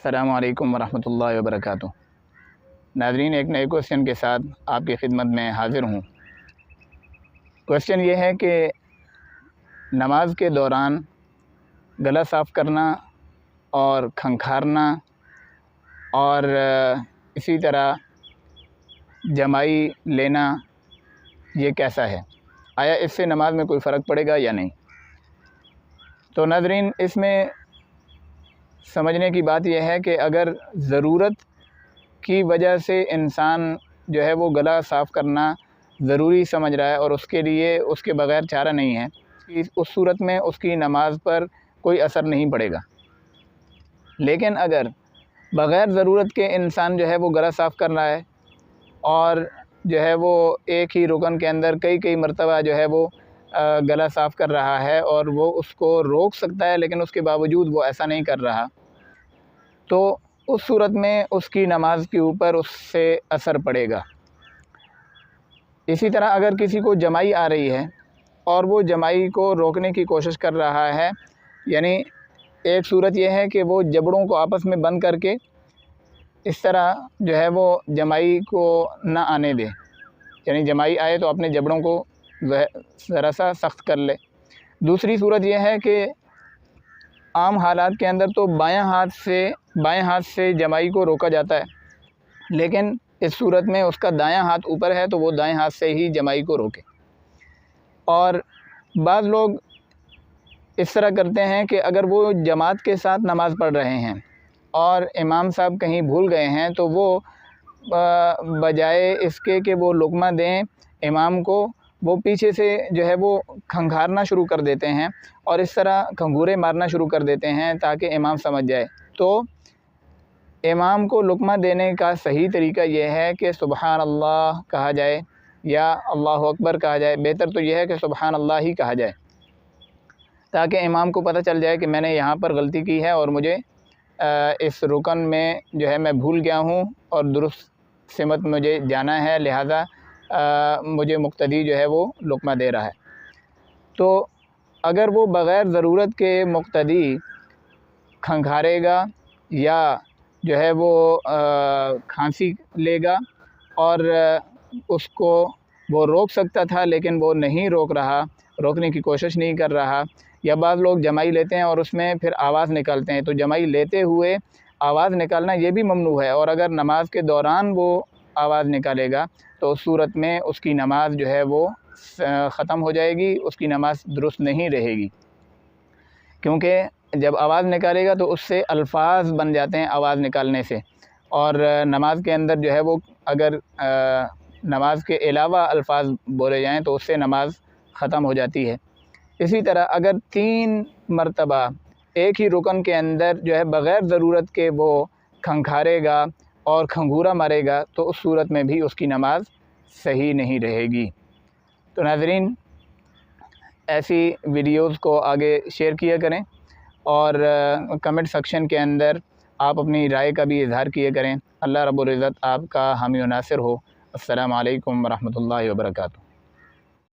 السلام علیکم ورحمۃ اللہ وبرکاتہ۔ ناظرین، ایک نئے کوشچن کے ساتھ آپ کی خدمت میں حاضر ہوں۔ کوشچن یہ ہے کہ نماز کے دوران گلا صاف کرنا اور کھنکھارنا اور اسی طرح جمائی لینا یہ کیسا ہے؟ آیا اس سے نماز میں کوئی فرق پڑے گا یا نہیں؟ تو ناظرین، اس میں سمجھنے کی بات یہ ہے کہ اگر ضرورت کی وجہ سے انسان جو ہے وہ گلا صاف کرنا ضروری سمجھ رہا ہے اور اس کے لیے اس کے بغیر چارہ نہیں ہے، اس صورت میں اس کی نماز پر کوئی اثر نہیں پڑے گا۔ لیکن اگر بغیر ضرورت کے انسان جو ہے وہ گلا صاف کر رہا ہے اور جو ہے وہ ایک ہی رکن کے اندر کئی مرتبہ جو ہے وہ گلا صاف کر رہا ہے اور وہ اس کو روک سکتا ہے لیکن اس کے باوجود وہ ایسا نہیں کر رہا، تو اس صورت میں اس کی نماز کے اوپر اس سے اثر پڑے گا۔ اسی طرح اگر کسی کو جمائی آ رہی ہے اور وہ جمائی کو روکنے کی کوشش کر رہا ہے، یعنی ایک صورت یہ ہے کہ وہ جبڑوں کو آپس میں بند کر کے اس طرح جو ہے وہ جمائی کو نہ آنے دے، یعنی جمائی آئے تو اپنے جبڑوں کو ذرا سا سخت کر لے۔ دوسری صورت یہ ہے کہ عام حالات کے اندر تو بائیں ہاتھ سے جمائی کو روکا جاتا ہے، لیکن اس صورت میں اس کا دایاں ہاتھ اوپر ہے تو وہ دائیں ہاتھ سے ہی جمائی کو روکے۔ اور بعض لوگ اس طرح کرتے ہیں کہ اگر وہ جماعت کے ساتھ نماز پڑھ رہے ہیں اور امام صاحب کہیں بھول گئے ہیں تو وہ بجائے اس کے کہ وہ لقمہ دیں امام کو، وہ پیچھے سے جو ہے وہ کھنگھارنا شروع کر دیتے ہیں اور اس طرح کھنگورے مارنا شروع کر دیتے ہیں تاکہ امام سمجھ جائے۔ تو امام کو لقمہ دینے کا صحیح طریقہ یہ ہے کہ سبحان اللہ کہا جائے یا اللہ اکبر کہا جائے۔ بہتر تو یہ ہے کہ سبحان اللہ ہی کہا جائے تاکہ امام کو پتہ چل جائے کہ میں نے یہاں پر غلطی کی ہے اور مجھے اس رکن میں جو ہے میں بھول گیا ہوں اور درست سمت مجھے جانا ہے، لہذا مجھے مقتدی جو ہے وہ لقمہ دے رہا ہے۔ تو اگر وہ بغیر ضرورت کے مقتدی کھنگھارے گا یا جو ہے وہ کھانسی لے گا اور اس کو وہ روک سکتا تھا لیکن وہ نہیں روک رہا، روکنے کی کوشش نہیں کر رہا، یا بعض لوگ جمائی لیتے ہیں اور اس میں پھر آواز نکالتے ہیں، تو جمائی لیتے ہوئے آواز نکالنا یہ بھی ممنوع ہے، اور اگر نماز کے دوران وہ آواز نکالے گا تو اس صورت میں اس کی نماز جو ہے وہ ختم ہو جائے گی، اس کی نماز درست نہیں رہے گی، کیونکہ جب آواز نکالے گا تو اس سے الفاظ بن جاتے ہیں آواز نکالنے سے، اور نماز کے اندر جو ہے وہ اگر نماز کے علاوہ الفاظ بولے جائیں تو اس سے نماز ختم ہو جاتی ہے۔ اسی طرح اگر 3 مرتبہ ایک ہی رکن کے اندر جو ہے بغیر ضرورت کے وہ کھنکھارے گا اور کھنگورا مارے گا تو اس صورت میں بھی اس کی نماز صحیح نہیں رہے گی۔ تو ناظرین، ایسی ویڈیوز کو آگے شیئر کیا کریں اور کمنٹ سیکشن کے اندر آپ اپنی رائے کا بھی اظہار کیا کریں۔ اللہ رب العزت آپ کا حامی و ناصر ہو۔ السلام علیکم ورحمۃ اللہ وبرکاتہ۔